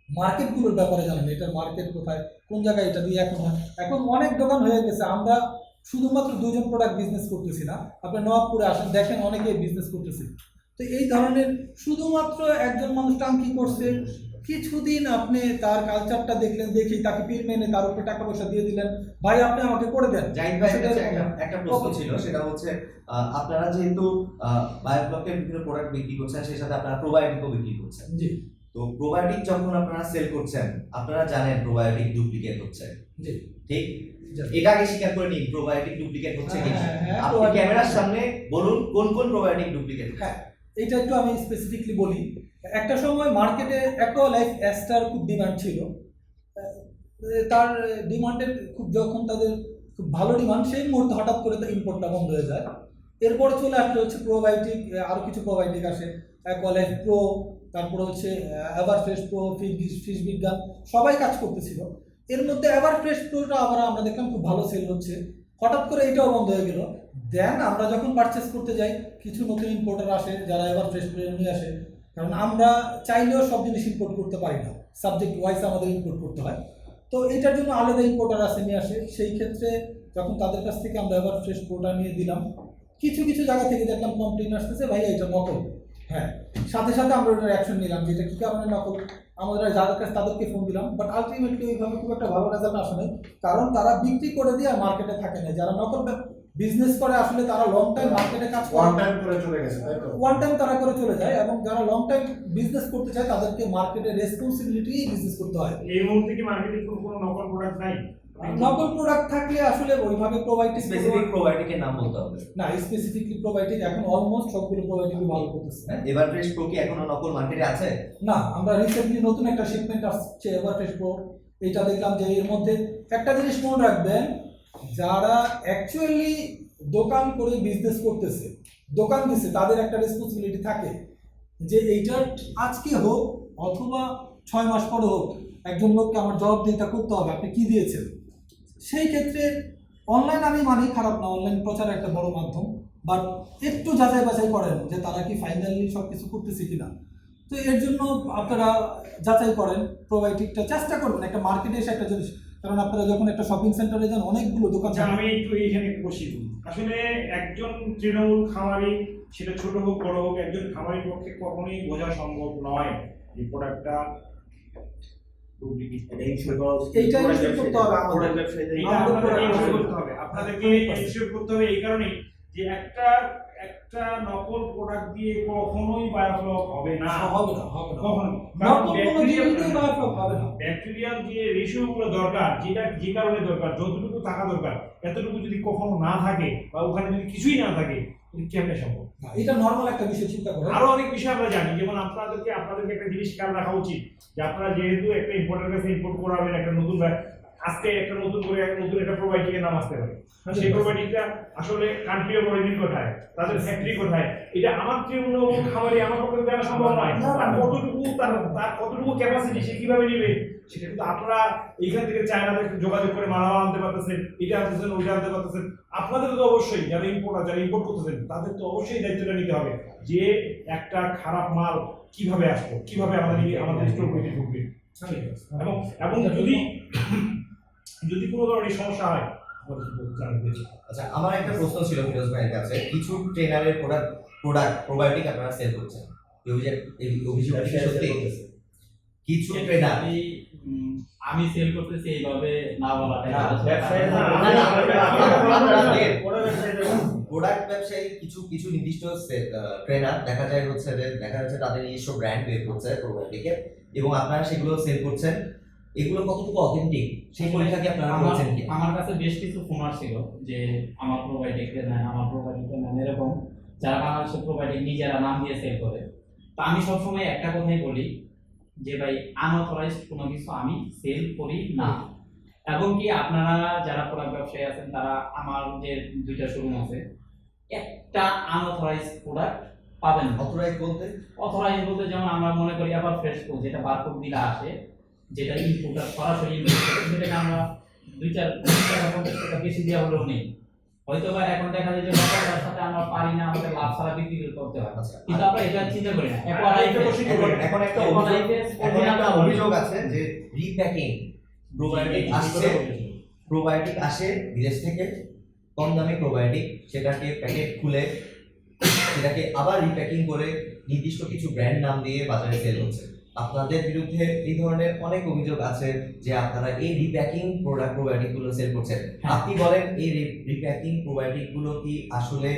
মার্কেটগুলোর ব্যাপারে জানেন, এটার মার্কেট কোথায়, কোন জায়গায় এটা দিয়ে এখন হয়। এখন অনেক দোকান হয়ে গেছে, আমরা শুধুমাত্র 2জন প্রোডাক্ট বিজনেস করতেছি না, আপনি নবাবপুরে আসেন দেখেন অনেকে বিজনেস করতেছে। তো এই ধরনের শুধুমাত্র একজন মানুষ টাঙ্কি করছে, কিছুদিন আপনি তার কালচারটা দেখলেন, দেখি তাকে পীর মেনে তার উপরে টাকা পয়সা দিয়ে দিলেন, ভাই আপনি আমাকে করে দেন। জাহিদ ভাই সেটা কাছে এরকম না। একটা প্রশ্ন ছিল, সেটা হচ্ছে আপনারা যেহেতু বায়োব্লকের বিভিন্ন প্রোডাক্ট বিক্রি করছেন, সেই সাথে আপনারা প্রোবায়োটিকও বিক্রি করছেন। জি তো প্রোবায়োটিক যখন আপনারা সেল করছেন, আপনারা জানেন প্রোবায়োটিক ডুপ্লিকেট হচ্ছে, জি ঠিক? জি। এটা আগে স্বীকার করে নিন প্রোবায়োটিক ডুপ্লিকেট হচ্ছে কিনা। হ্যাঁ, হ্যাঁ, আপনি probiotic- ক্যামেরার সামনে বলুন কোন কোন প্রোবায়োটিক ডুপ্লিকেট। হ্যাঁ, এটা একটু আমি স্পেসিফিকলি বলি। একটা সময় মার্কেটে অ্যাকোয়ালাইফ অ্যাস্টার খুব ডিমান্ড ছিল। তার ডিমান্ডের খুব যখন তাদের খুব ভালো ডিমান্ড, সেই মুহূর্তে হঠাৎ করে তার ইম্পোর্টটা বন্ধ হয়ে যায়। এরপরে চলে আসলে হচ্ছে প্রোবায়োটিক, আরও কিছু প্রোবায়োটিক আসে, অ্যাকোয়ালাইফ প্রো, তারপরে হচ্ছে এভারফ্রেশ প্রো, ফিশ বিজ্ঞান, সবাই কাজ করতেছিল। এর মধ্যে এভারফ্রেশ প্রোটা আবার আমরা দেখলাম খুব ভালো সেল হচ্ছে, হঠাৎ করে এটাও বন্ধ হয়ে গেল। দেন আমরা যখন পারচেস করতে যাই, কিছু নতুন ইম্পোর্টার আসে যারা এভারফ্রেশ প্রো নিয়ে আসে, কারণ আমরা চাইলেও সব জিনিস ইম্পোর্ট করতে পারি না, সাবজেক্ট ওয়াইজ আমাদের ইম্পোর্ট করতে হয়। তো এটার জন্য আলাদা ইম্পোর্টার আসে নিয়ে আসে। সেই ক্ষেত্রে যখন তাদের কাছ থেকে আমরা এভারফ্রেশ প্রোটা নিয়ে দিলাম, কিছু কিছু জায়গা থেকে দেখলাম কমপ্লেন আসতেছে ভাইয়া এটা নকল। হ্যাঁ, সাথে সাথে আমরা ওটার অ্যাকশন নিলাম যে এটা কী কারণে নকল, আমাদের যাদের কাছে তাদেরকে ফোন দিলাম। বাট আলটিমেটলি ওইভাবে খুব একটা ভালো রেজাল্ট আসে নাই, কারণ তারা বিক্রি করে দিয়ে আর মার্কেটে থাকে না। যারা নকল বিজনেস করে আসলে তারা লং টাইম মার্কেটে কাজ ওয়ান করে, টাইম করে চলে গেছে, তাই তো? ওয়ান টাইম তারা করে চলে যায়, এবং যারা লং টাইম বিজনেস করতে চায় তাদেরকে মার্কেটে রেসপন্সিবিলিটি বিজনেস করতে হয়। এই মুহূর্তে কি মার্কেটে কোনো নকল প্রোডাক্ট নাই? নকল প্রোডাক্ট থাকলে আসলে ওইভাবে প্রোভাইডিং স্পেসিফিক প্রোবায়োটিকের নাম বলতে হবে। না, স্পেসিফিকলি প্রোভাইডিং এখন অলমোস্ট সবগুলো প্রোভাইডিংই ভালো করতেছে। এভারফ্রেশ প্রো কি এখনো নকল মার্কেটে আছে? না, আমরা রিসেন্টলি নতুন একটা শিপমেন্ট আসছে এভারফ্রেশ প্রো, এটা দেখলাম যে এর মধ্যে একটা জিনিস মনে রাখবেন, যারা অ্যাকচুয়ালি দোকান করে বিজনেস করতেছে, দোকান দিচ্ছে, তাদের একটা রেসপন্সিবিলিটি থাকে যে এইটার আজকে হোক অথবা 6 মাস পরে হোক, একজন লোককে আমার জবাবদিহিতা করতে হবে আপনি কি দিয়েছেন। সেই ক্ষেত্রে অনলাইন আমি মানি খারাপ না, অনলাইন প্রচার একটা বড় মাধ্যম, বাট একটু যাচাই বাছাই করেন যে তারা কি ফাইনালি সব কিছু করতেছে কিনা। তো এর জন্য আপনারা যাচাই করেন, প্রোবায়োটিকটা চেষ্টা করবেন একটা মার্কেটে এসে একটা জিনিস, কারণ আপনারা যখন একটা শপিং সেন্টারে যান অনেকগুলো দোকান আচ্ছা, থাকে। আমি একটু এইখানে একটু বসি। আসলে একজন তৃণমূল খামারি, সেটা ছোট হোক বড় হোক, একজন খামারির পক্ষে কখনোই বোঝা সম্ভব নয় এই প্রোডাক্টটা এইটা ইনশিওর করতে হবে আমাদের। এটা আপনাদেরকে ensure করতে হবে। আপনাদেরকে ensure করতে হবে এই কারণেই যে একটা নকল প্রোডাক্ট দিয়ে কখনোই বায়োফ্লক হবে না। হবে না, হবে না। কখনো। নকল কোনো জিনিসই বায়োফ্লক হবে না। ব্যাকটেরিয়াল যে রেশিওগুলো দরকার, যেটা যে কারণে দরকার, যতটুকু থাকা দরকার, এতটুকু যদি কখনো না থাকে বা ওখানে যদি কিছুই না থাকে, কেমনে সম্ভব? না, এটা নর্মাল একটা বিষয় চিন্তা করেন। আরো অনেক বিষয় আমরা জানি, যেমন আপনাদেরকে একটা জিনিস খেয়াল রাখা উচিত যে আপনারা যেহেতু একটা ইম্পোর্টার কাছে ইম্পোর্ট করাবেন একটা নতুন আজকে একটা নতুন একটা প্রোবায়োটিকের নাম আসতে পারে, সেই প্রোবায়োটিকটা আসলে কান্ট্রির অরিজিন কোথায়, তাদের ফ্যাক্টরি কোথায়, এটা আমার তৃণমূল খামারি আমার পক্ষে দেওয়া সম্ভব নয়। আর কতটুকু তার কতটুকু ক্যাপাসিটি সে কিভাবে নেবে, সেটা কিন্তু আপনারা এইখান থেকে চায়নাতে যোগাযোগ করে মালামাল আনতে পারতেছেন, এটা আনতেছেন, ওইটা আনতে পারতেছেন। আপনাদের তো অবশ্যই যারা ইম্পোর্ট করতেছেন তাদের তো অবশ্যই দায়িত্বটা নিতে হবে যে একটা খারাপ মাল কিভাবে আসবে, কিভাবে আমাদের স্টোর করে ঢুকবে। এবং যদি কোনো ধরনের সমস্যা হয় আচ্ছা, আমার একটা প্রশ্ন ছিল ফিরোজ ভাইয়ের কাছে। কিছু ট্রেনারের প্রোডাক্ট প্রোবায়োটিক আপনারা সেল করছেন, এই অভিযোগ কি সত্যি? কিছু ট্রেনার আমি সেল করতেছি এইভাবে না বলাটাই না, ভালো। ব্যবসায়ী না, না, না, ওরা ব্যবসায়ীদের প্রোডাক্ট ব্যবসায়ী কিছু কিছু নির্দিষ্ট ট্রেনার দেখা যায় হচ্ছে যে দেখা যাচ্ছে তাদের নিজস্ব ব্র্যান্ড বের করছে প্রোডাক্টকে এবং আপনারা সেগুলো সেল করছেন, এগুলো কতটুকু অথেন্টিক সেই পরীক্ষা কি আপনারা করেছেন কি? আমার কাছে বেশ কিছু ফোন আসছিল যে আমার প্রোভাইডারকে নেন, আমার প্রোভাইডারকে নেন, এরকম যারা বাংলাদেশের প্রোভাইডার নিজেরা নাম দিয়ে সেল করে। তো আমি সবসময় একটা কথাই বলি যে ভাই আনঅথরাইজড কোনো কিছু আমি সেল করি না। এবং কি আপনারা যারা প্রোডাক্ট ব্যবসায়ী আছেন তারা আমার যে 2টা শোরুম আছে একটা আনঅথরাইজড প্রোডাক্ট পাবেন না। অথরাইজ বলতে অথরাইজ বলতে যেমন আমরা মনে করি আবার ফ্রেশ কোড যেটা বারকোড দিলে আসে, যেটা ইনপুটার সরাসরি ইনপুট করে, সেটাকে আমরা 2-4 টাকা 50 টাকা বেশি দেওয়া হলেও নেই। হয়তো বা এখন দেখা যায় যে লোকালটার সাথে আমরা পারি না, আমাদের লাভ ছাড়া বিক্রি করতে হয়, আচ্ছা, কিন্তু আমরা এটা চিন্তা করি না। এখন একটা অভিযোগ আছে যে রিপ্যাকিং প্রোবায়োটিক আসে বিদেশ থেকে কম দামে প্রোবায়োটিক, সেটাকে প্যাকেট খুলে সেটাকে আবার রিপ্যাকিং করে নির্দিষ্ট কিছু ব্র্যান্ড নাম দিয়ে বাজারে সেল হচ্ছে। আপনাদের বিরুদ্ধে এই ধরনের অনেক অভিযোগ আছে যে আপনারা এই রিপ্যাকিং প্রোবায়োটিক গুলো সেল করছেন। আপনি বলেন এই রিপ্যাকিং প্রোবায়োটিক গুলো কি আসলে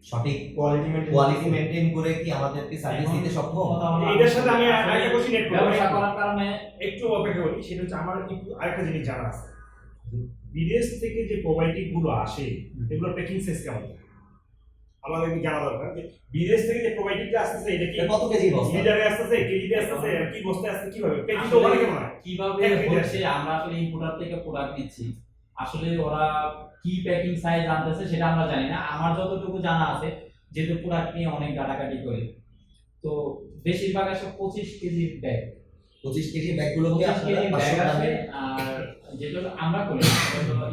সঠিক কোয়ালিটি মেনটেন করে কি আমাদেরকে সার্ভিস দিতে সক্ষম? এটার সাথে আমি আরেকটা কোশ্চেন এড করব, ব্যবসা করার কারণে একটু অপেক্ষা করি। সেটা হচ্ছে আমার একটু আরেকটা জিনিস জানা আছে, বিদেশ থেকে যে প্রোবায়োটিক গুলো আসে এগুলো প্যাকিং সাইজ কেমন আমাদের কি জানা দরকার। যে বিদেশ থেকে যে প্রোবায়োটিকটা আসতেছে এটা কি কত কেজি বস্তা? লিটারে আসতেছে, কেজিতে আসতেছে, কি বস্তায় আসছে, কিভাবে প্যাকিং তো ওখানে কেমন হয়? কিভাবে এক মিনিট। হচ্ছে আমরা আসলে ইম্পোর্টার থেকে প্রোডাক্ট নিচ্ছি, আসলে ওরা কি প্যাকিং সাইজ আনতেছে সেটা আমরা জানি না। আমার যতটুকু জানা আছে, যেহেতু প্রোডাক্ট নিয়ে অনেক ঘাটাঘাটি করি, তো বেশিরভাগ আসে 25 কেজির ব্যাগ। 25 কেজি ব্যাগগুলোকে 25 আপনারা কেজির 500 ব্যাগ গ্রামে আসে। আর যেটা আমরা করি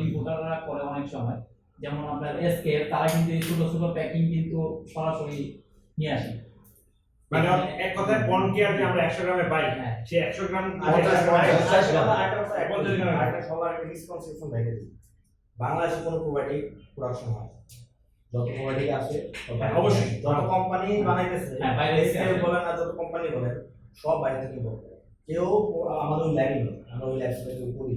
ইম্পোর্টাররা করে অনেক সময়, যেমন আপনার এসকে তারা কিন্তু এই ছোট ছোট প্যাকিং কিন্তু সরাসরি নিয়ে আসে। মানে এক কথায় বন কেয়ার যে আমরা 100 গ্রামে পাই, হ্যাঁ। সেই 100 গ্রাম বাংলাদেশে কোনো প্রোভাইডিং প্রোডাকশন হয়, যত প্রোভাইডিং আসে হ্যাঁ, অবশ্যই। যত কোম্পানি বানাইতেছে, হ্যাঁ, বাইরে থেকে SKF আসে। বলেন আর যত কোম্পানি বলেন সব বাইরে থেকে বলে। কেউ আমাদের ওই ল্যাবই নেই, আমরা ওই ল্যাব থেকে করি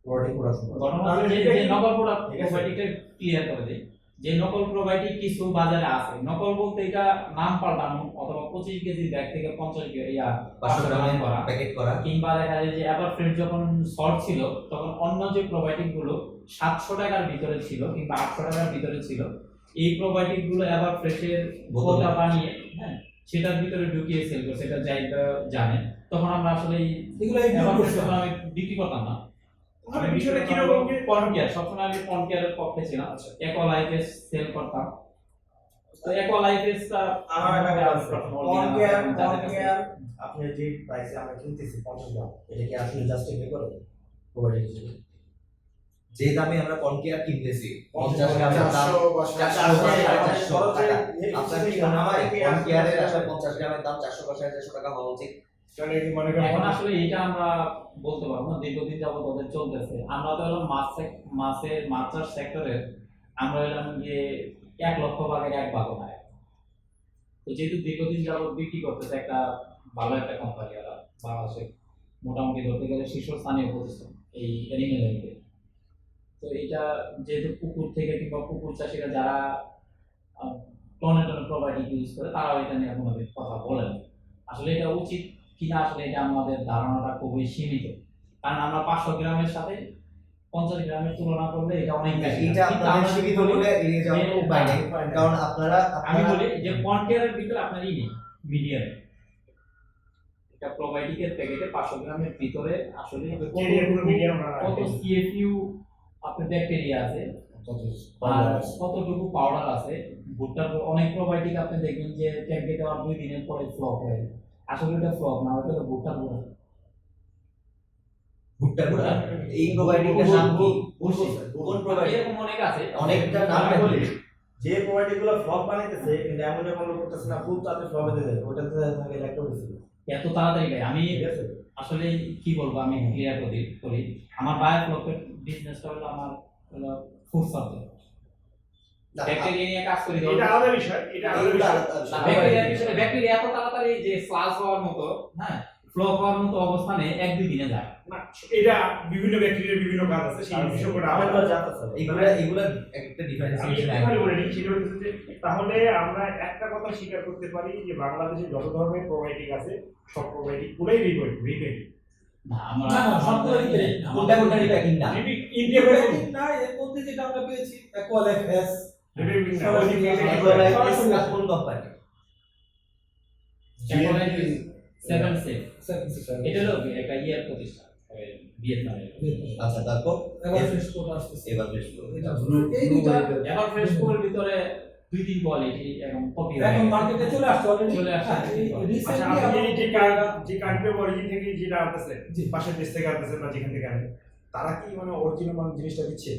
প্রোভাইডিং প্রোডাকশন। ঘটনা হচ্ছে যে নকল প্রোডাক্ট প্রোভাইডিংটা ক্লিয়ার করে দেই, যে নকল প্রোভাইডিং কিছু বাজারে আছে। নকল বলতে এটা নাম পাল্টানো, অথবা 25 কেজি ব্যাগ থেকে 50 কেজি 500 গ্রামে করা, প্যাকেট করা। কিংবা দেখা যায় যে এভার ফ্রেন্ড যখন শর্ট ছিল তখন অন্য যে প্রোভাইডিং গুলো 700 টাকার ভিতরে ছিল কিংবা 800 টাকার ভিতরে ছিল, এই প্রোভাইডিং গুলো এভার ফ্রেশের বোতলটা বানিয়ে হ্যাঁ সেটার ভিতরে ঢুকিয়ে সেল করে, সেটা যাইবা জানে। তখন আমরা আসলে এগুলো এভার ফ্রেশ তখন আমি বিক্রি করতাম না। মানে বিষয়টা কি রকম কি পনকেয়ার সবসময় আমি পনকেয়ারের পক্ষে ছিলাম। একো লাইফে সেল করতাম। তো একো লাইফেসটা আমার একটা কথা আছে, পনকেয়ার আপনি যে প্রাইসে আমরা কিনতেছি 50 গ্রাম, এটা কি আসলে জাস্টিফাই করে প্রোভাইডিং হিসেবে? যে দামে আমরা কনকেয়ার কিনতেছি 50 গ্রামের দাম 400 বা 400 টাকা। আপনার কি মনে হয় কনকেয়ারের আসলে 50 গ্রামের দাম 400 বা 450 টাকা হওয়া উচিত? তাহলে কি মনে করেন এখন আসলে এটা আমরা বলতে পারবো না, দীর্ঘদিন যাবত ওদের চলতেছে। আমরা তো হলাম মাছ চাষ সেক্টরে, আমরা হলাম যে 1 লক্ষ ভাগের 1 ভাগও না। তো যেহেতু দীর্ঘদিন যাবত বিক্রি করতেছে একটা ভালো একটা কোম্পানি, ওরা বাংলাদেশে মোটামুটি ধরতে গেলে শীর্ষস্থানীয় প্রতিষ্ঠান এই এনিমেল লাইফে। তো এটা যেহেতু পুকুর থেকে কিংবা পুকুর চাষিরা যারা টনে টনে প্রোভাইডিং ইউজ করে, তারাও এটা নিয়ে কোনো কথা বলে না। আসলে এটা উচিত কিনা আসলে এটা আমাদের ধারণাটা খুবই সীমিত, কারণ আমরা 500 গ্রামের সাথে 50 গ্রামের তুলনা করলে এটা অনেক বেশি। এটা কিন্তু আপনাদের আমরা সীমিত বলি বলে এড়িয়ে যাওয়ার যে- উপায় নেই, কারণ আমি বলি যে পনকেয়ারের ভিতরে আপনার নেই মিডিয়াম, এটা প্রোবায়োটিকের প্যাকেটে 500 গ্রামের ভিতরে আসলে ব্যাকটেরিয়া পুরো মিডিয়াম কত সিএফইউ আপনার ব্যাকটেরিয়া আছে আর কতটুকু পাউডার আছে। ভুট্টার অনেক প্রোবায়োটিক আপনি দেখবেন যে ট্যাঙ্কে দেওয়ার 2 দিনের পরে ফ্লপ হয়ে যায়। আসলে এটা ফ্লপ না, ওটা হলো ভুট্টার গুঁড়া। ভুট্টা গুঁড়া। এই প্রোবায়োটিকের নাম কি? কোন প্রোবায়োটিক? এরকম অনেক আছে, অনেকটা নাম আমি বলি যে প্রোভাইডিং গুলো ফ্লপ বানাইতেছে কিন্তু অ্যামোনিয়া কন্ট্রোল করতেছে না, খুব তাড়াতাড়ি ফ্লপ হতে যায়, ওটাতে থাকে ইলেকট্রোলিসিস। এত তাড়াতাড়ি ভাই আমি ঠিক আছে, আসলে কি বলবো, আমি ক্লিয়ার করি আমার বায়োফ্লকের বিজনেসটা হলো আমার হলো ফুড সাপ্লাই, না, ব্যাকটেরিয়া নিয়ে কাজ করি। এটা আলাদা বিষয়, এটা আলাদা এইগুলো বিষয়। আলাদা বিষয়। ব্যাকটেরিয়া এত তাড়াতাড়ি যে স্লাস হওয়ার মতো, হ্যাঁ ফ্লপ হওয়ার মতো অবস্থানে 1-2 দিনে যায়। না, এটা বিভিন্ন ব্যাকটেরিয়ার বিভিন্ন কাজ আছে, সেই বিষয়গুলো আমরা এগুলা একটা আমি ডিফারেন্সিয়েশন একটুখানি বলে নিই, সেটা হচ্ছে যে তাহলে আমরা একটা কথা স্বীকার করতে পারি যে বাংলাদেশে যত ধরনের প্রোবায়োটিক আছে সব প্রোবায়োটিক গুলোই রিপেট না আমরা না, না, সবগুলো repack। কোনটা কোনটা প্যাকিং না ইন্ডিয়াবেল না, এর মধ্যে যেটা আমরা পেয়েছি অ্যাকোয়ালাইফ এস কোন কোম্পানি? চ্যাকোলাইট 7 সেফ এটা হলো একটা ইয়ের প্রতিষ্ঠান ভিয়েতনামের। আচ্ছা, তারপর এবার ফ্রেশ কোড আসতেছে। এবার বেশ এটা এই দুইটা এবার ফ্রেশ কোরের ভিতরে 2-3 কোয়ালিটি এবং কপি এখন মার্কেটে চলে আসছে অলরেডি। চলে আসছে। আচ্ছা, রিসেন্টলি আপনি যে কান্ট্রি অফ অরিজিন থেকে যেটা আনতেছে, জি। পাশের দেশ থেকে আনতেছে বা যেখান থেকে আনে, তারা কি মানে অরিজিনাল মানে জিনিসটা দিচ্ছে?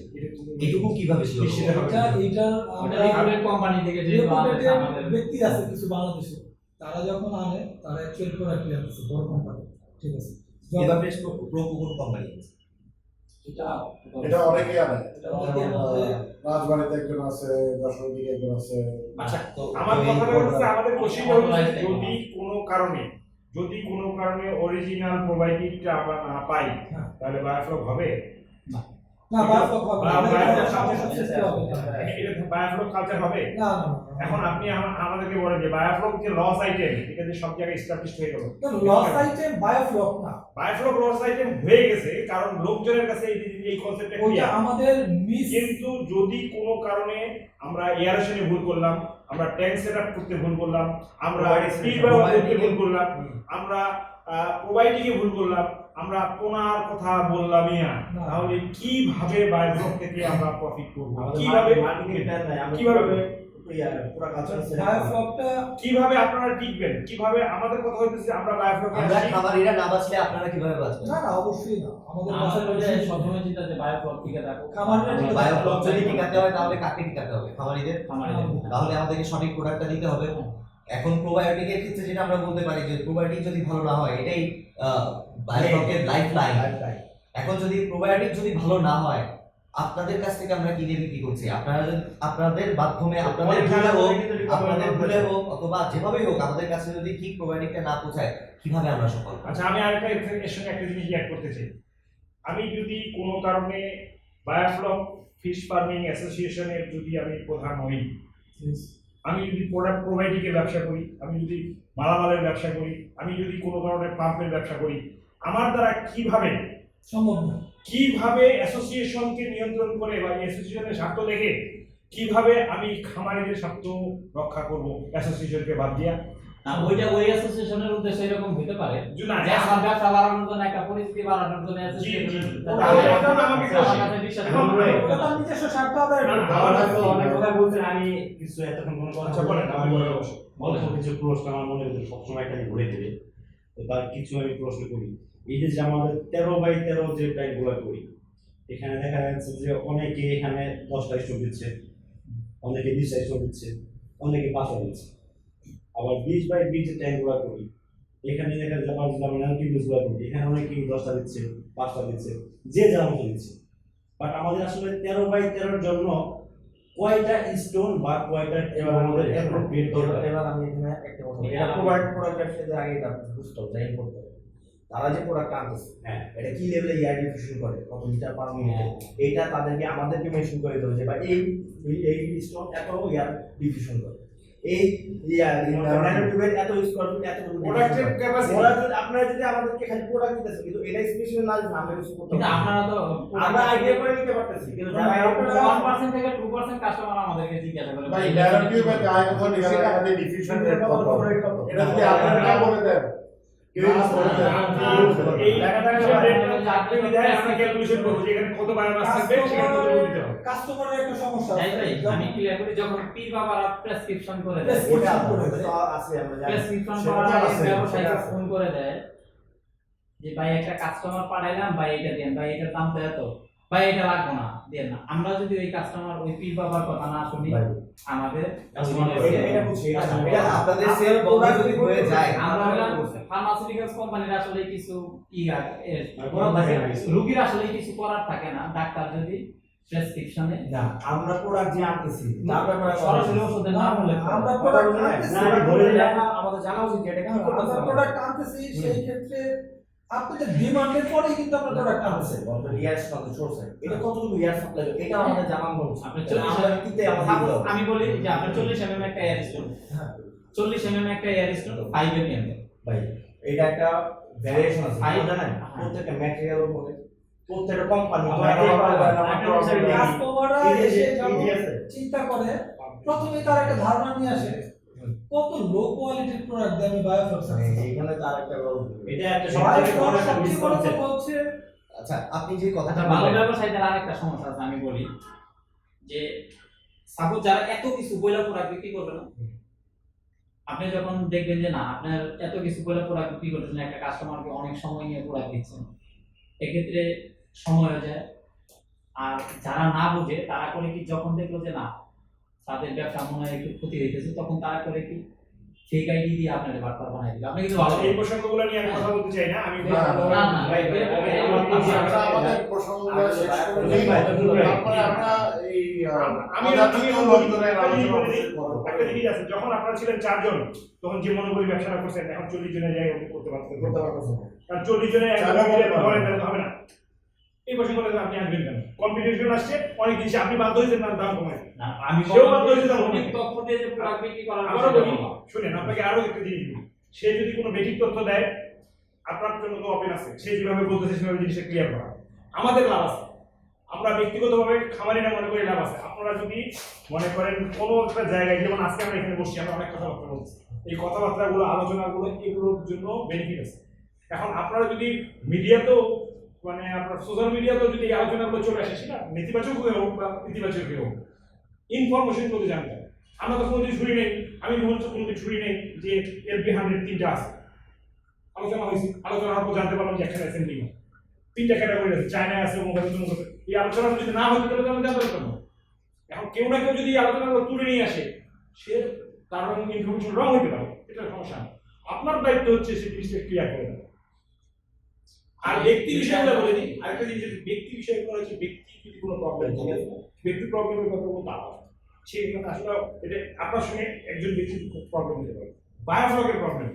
এটুকু কিভাবে ছিল? নিশ্চিত হবে। এটা ওটা আমরা রিপোর্টের কোম্পানি থেকে যে বাংলাদেশে আমাদের ব্যক্তি আছে কিছু বাংলাদেশে, তারা যখন আনে তারা অ্যাকচুয়ালি প্রোডাক্ট আনতেছে বড় কোম্পানি, ঠিক আছে। এবার বেশ প্রো কোন কোম্পানি? এটা অনেকেই আনে। এটা অনেকেই আনে। রাজবাড়িতে একজন আছে, যশোরদিকে একজন আছে। আচ্ছা, তো আমার এই কথাটা হচ্ছে আমাদের কোশ্চেন হচ্ছে Organized যদি কোনো কারণে অরিজিনাল প্রোবায়োটিকটা আমরা না পাই, হ্যাঁ। তাহলে বায়োফ্লক হবে? না বায়োফ্লক হবে না, বায়োফ্লক এটা সামনে সবচেয়ে হবে না। এটা বায়োফ্লক কালচার হবে? না, না, এখন আপনি আমাদেরকে বলেন যে বায়োফ্লক যে লস আইটেম, এটা যে সব জায়গায় এস্টাবলিশ হয়ে গেল, লস আইটেম বায়োফ্লক না, বায়োফ্লক লস আইটেম হয়ে গেছে কারণ লোকজনের কাছে এই কনসেপ্টটা ওইটা ক্লিয়ার। আমাদের মিস। কিন্তু যদি কোনো কারণে আমরা এয়ারেশনে ভুল করলাম, আমরা ট্যাঙ্ক সেটআপ করতে ভুল করলাম, আমরা স্পিড ব্যবহার করতে ভুল করলাম, আমরা প্রোবায়োটিকে ভুল করলাম, আমরা পোনার কথা বললামই না, না। তাহলে কিভাবে বায়োফ্লক থেকে আমরা প্রফিট করব? কিভাবে কিভাবে মার্কেটিং প্ল্যান নাই, আমরা কিভাবে পুরো কালচার বায়োফ্লকটা কিভাবে আপনারা টিকবেন? কিভাবে আমাদের কথা হইতেছে আমরা বায়োফ্লকে আমরা আসি, খামারিরা না বাঁচলে আপনারা কিভাবে বাঁচবেন? না, না, অবশ্যই না। আমাদের আমাদের বাসায় ওইটা সবসময় চিন্তা যে বায়োফ্লক থেকে থাকো খামারিরা ঠিক আছে। বায়োফ্লক যদি টিকাতে হয় তাহলে কাকে টিকাতে হবে? খামারিদের। খামারিদের। তাহলে আমাদেরকে সঠিক প্রোডাক্টটা দিতে হবে। এখন প্রোবায়োটিকের ক্ষেত্রে যেটা আমরা বলতে পারি যে প্রোবায়োটিক যদি ভালো না হয়, এটাই বায়োফ্লকের লাইফ লাইন। এখন যদি প্রোবায়োটিক যদি ভালো না হয়, আপনাদের কাছ থেকে আমরা কিনে বিক্রি করছি, আপনাদের মাধ্যমে আপনাদের ভুলে হোক অথবা যেভাবেই হোক আমাদের কাছে যদি ঠিক প্রোবায়োটিকটা না পৌঁছায়, কিভাবে আমরা সফল হব? আচ্ছা, আমি আরেকটা এর সঙ্গে একটা জিনিস অ্যাড করতে চাই। আমি যদি কোনো কারণে বায়োফ্লক ফিশ ফার্মিং অ্যাসোসিয়েশনের যদি আমি প্রধান হই, আমি যদি প্রোডাক্ট প্রোবায়োটিকের ব্যবসা করি, আমি যদি মালামালের ব্যবসা করি, আমি যদি কোনো ধরনের পাম্পের ব্যবসা করি, আমার দ্বারা সম্ভব না। কিভাবে অ্যাসোসিয়েশনকে নিয়ন্ত্রণ করে বা অ্যাসোসিয়েশনের স্বার্থ দেখে কিভাবে আমি খামারিদের স্বার্থ রক্ষা করব অ্যাসোসিয়েশনকে বাদ দিয়া? না, ওইটা ওই অ্যাসোসিয়েশনের উদ্দেশ্য এরকম হতে পারে না, যে আমার ব্যবসা বাড়ানোর জন্য একটা পরিস্থিতি বাড়ানোর জন্য association তাহলে এখন আমাকে আমার কাছে বিশ্বাস এখন করবে। ওটা তার নিজস্ব স্বার্থ আদায় না, করে। না, আমার কাছে অনেক কথা বলছেন, আমি কিছু এতক্ষণ কোনো কথা আচ্ছা, বলেন, আপনি বলেন অবশ্যই। অল্প কিছু প্রশ্ন আমার মনে হচ্ছে সবসময় খালি ঘুরে ফিরে, তো তার কিছু আমি প্রশ্ন করি। এই যে আমাদের 13x13 যে ট্যাঙ্কগুলো করি, এখানে দেখা যাচ্ছে যে অনেকে এখানে 10টা স্টোর দিচ্ছে, অনেকে 20টা স্টোর দিচ্ছে, অনেকে 5টা দিচ্ছে। আবার 20x20 যে ট্যাঙ্কগুলো করি, এখানে দেখা যাচ্ছে আবার যদি আমরা কিলোগুলো করি, এখানে অনেকে 10টা দিচ্ছে, 5টা দিচ্ছে, যে যার মতো দিচ্ছে। বাট আমাদের আসলে 13x13 জন্য কয়টা স্টোন বা কয়টা এবার আমাদের appropriate দরকার? এবার আমি এখানে একটা কথা বলি, এটা প্রোডাক্ট ব্যবসায়ীদের আগেই তার বুঝতে হবে, যাই করতে হবে। তারা যে প্রোডাক্ট আনতেছে, হ্যাঁ, এটা কি লেভেলে ইয়ার ডিফিউশন করে, কত লিটার পার মিনিটে, এইটা আমাদেরকে মেনশন করে দিতে হবে যে বা এই স্টোন এত ইয়ার ডিফিউশন করে, এই ন্যানোটিউবের এত স্কোয়ার ফিট এত প্রোডাক্টের ক্যাপাসিটি আপনারা যদি আমাদেরকে খালি প্রোডাক্ট দিতেছেন কিন্তু এটা স্পেশাল না, আমরা কিছু করতে কিন্তু পারবো না। আপনারা তো আমরা আইডিয়া করে নিতে পারতেছি কিন্তু যারা 1% থেকে 2% কাস্টমার আমাদেরকে জিজ্ঞাসা করে ভাই ন্যারেটিভের গায়ে কথা লিখে আমাদের ডিফিউশন রেট কত? এটা যদি আপনারা না বলে দেন, কেউ না বলে দেন, এই আপনি বিধায় আমরা ক্যালকুলেশন করব যে এখানে কত বায়োমাস থাকবে, সেখানে কত লোক দিতে হবে। কাস্টমারের একটা সমস্যা তাই আছে। তাই আমি ক্লিয়ার করি, যখন পীর বাবারা প্রেসক্রিপশন করে দেয়, ওটা তো আছে আমরা জানি প্রেসক্রিপশন সেটা করার তো আগে আছে, ব্যবসায়ীকে সেটা আছে। ফোন করে দেয় যে ভাই একটা কাস্টমার পাঠাইলাম, ভাই এটা দেন, ভাই এটার দাম তো এত, ভাই এটা লাগবে না, দেন না। আমরা যদি ওই কাস্টমার ওই পীর বাবার কথা না শুনি, আমাদের এটা বুঝি, এটা আপনাদের সেল বন্ধ যদি হয়ে যায়, আমরা ফার্মাসিউটিক্যালস কোম্পানির আসলে কিছু করার থাকে না কিছু। রোগীর আসলে কিছু করার থাকে না। ডাক্তার যদি প্রেসক্রিপশনে না আমরা প্রোডাক্ট যে আনতেছি তার ব্যাপারে সরাসরি ওষুধের নাম উল্লেখ করা। আমরা কথা প্রোডাক্ট বুঝলেন? আনতেছি, না, আমি বলে দিলাম, আমাদের জানা উচিত যে এটা কেন আমরা করতেছে প্রোডাক্ট আনতেছি, সেই ক্ষেত্রে আপনাদের ডিমান্ডের পরেই কিন্তু আমরা প্রোডাক্ট আনতেছি। ইয়ার্স কত সোর্স এটা কতটুকু ইয়ার সাপ্লাই এটা আমাদের জানানো উচিত। আপনি আমরা কিতে আমাদের দিতে হবে। আমি বলি যে আপনার 40 mm একটা এয়ার স্টোন, হ্যাঁ 40 mm একটা এয়ার স্টোন 5 mm ভাই এটা একটা ভ্যারিয়েশন আছে Five- জানেন হ্যাঁ। প্রত্যেকটা ম্যাটেরিয়ালের উপরে প্রত্যেকটা কোম্পানি কাস্টমাররা এসে যখন চিন্তা করে প্রথমে তার একটা ধারণা নিয়ে আসে কত লো কোয়ালিটির প্রোডাক্ট দিয়ে আমি বায়োফ্লক্স এখানে তার একটা গল্প এটা একটা সবচেয়ে বড় একটা সবচেয়ে বড় misconception। কথা হচ্ছে আচ্ছা আপনি যে কথাটা আচ্ছা ভালো বললেন, ব্যবসায়ীদের আরেকটা সমস্যা আছে আমি বলি যে সাপোজ যারা এত কিছু বইলা প্রোডাক্ট বিক্রি করবে না, আপনি যখন দেখবেন যে না আপনার এত কিছু বইলা প্রোডাক্ট বিক্রি করতেছেন, একটা কাস্টমারকে অনেক সময় নিয়ে প্রোডাক্ট দিচ্ছেন, এক্ষেত্রে সময় হয়ে যায়। আর যারা না বুঝে তারা করে কি, যখন দেখলো যে না তাদের ব্যবসা মনে হয় একটু ক্ষতি হইতেছে, তখন তারা করে কি ফেক আইডি দিয়ে আপনাদের বার্তা বানাই দিবে। আপনি কিন্তু ভালো এই প্রসঙ্গগুলো নিয়ে আমি কথা বলতে চাই না, আমি না, না, ভাই, ভাই, আমরা আমাদের প্রসঙ্গগুলো শেষ করে দিই। তারপরে আমরা এই আমি পদার্থিক বন্ধনের আলোচনা করব। একটা জিনিস আছে, যখন আপনারা ছিলেন 4 জন তখন যে মনোবলী ব্যবসাটা করছেন, এখন 40 জনের জায়গায় আপনি করতে পারতেন। কারণ 40 জনে চারজন করতে পারবে। ধরেন তাহলে তো হবে না। এই প্রসঙ্গটা আপনি আসবেন কেন? কম্পিটিশন আসছে অনেক জিনিস, আপনি বাধ্য হয়েছেন না দাম কমায়। না, আমি সেও বাধ্য হয়েছে দাম সঠিক কমায়। তথ্য দিয়ে যে প্রোডাক্ট বিক্রি করার আমারও বিষয়টা বলি, বললাম। শুনেন আপনাকে আরো একটা জিনিস বলি, সে যদি কোনো বেঠিক তথ্য দেয় আপনার জন্য তো ওপেন আছে, সে যেভাবে বলতেছে সেভাবে জিনিসটা ক্লিয়ার করা, আমাদের লাভ আছে। আমরা ব্যক্তিগতভাবে খামারিরা মনে করি লাভ আছে। আপনারা যদি মনে করেন কোনো একটা জায়গায়, যেমন আজকে আমরা এখানে বসছি, আমরা অনেক কথাবার্তা বলছি, এই কথাবার্তাগুলো আলোচনাগুলো এগুলোর জন্য বেনিফিট আছে। এখন আপনারা যদি মিডিয়াতেও মানে আপনার সোশ্যাল মিডিয়াতেও যদি এই আলোচনাগুলো চলে আসে, সেটা নেতিবাচক হয়ে হোক বা ইতিবাচক হয়ে হোক, ইনফরমেশন করতে জানতে হবে। আমরা তো কোনোদিন শুনি নেই, আমি বলছি কোনোদিন শুনি নেই যে LP100 3টা আছে। আলোচনা হয়েছে, আলোচনা হওয়ার পর জানতে পারলাম যে এখানে অ্যাসেম্বলি 3টা ক্যাটাগরি আছে, চায়নায় আছে, অমুক আছে, তমুক আছে। এই আলোচনা যদি না হতো তাহলে আমি জানতে পারতাম না। এখন কেউ না কেউ যদি এই আলোচনাগুলো তুলে নিয়ে আসে, সে তার ইনফরমেশন রং হইতে পারে, এটা সমস্যা না। আপনার দায়িত্ব হচ্ছে সেই জিনিসটা ক্লিয়ার করে দেওয়া। আর ব্যক্তি বিষয়গুলো বলে দিই, আরেকটা জিনিস, যদি ব্যক্তি বিষয়গুলো হচ্ছে ব্যক্তি যদি কোনো প্রবলেম থাকে, ব্যক্তি প্রবলেমের কথা বলতে আলাদা, সেই আসলে এটা আপনার সঙ্গে একজন ব্যক্তির প্রবলেম হতে পারে, বায়োফ্লকের প্রবলেম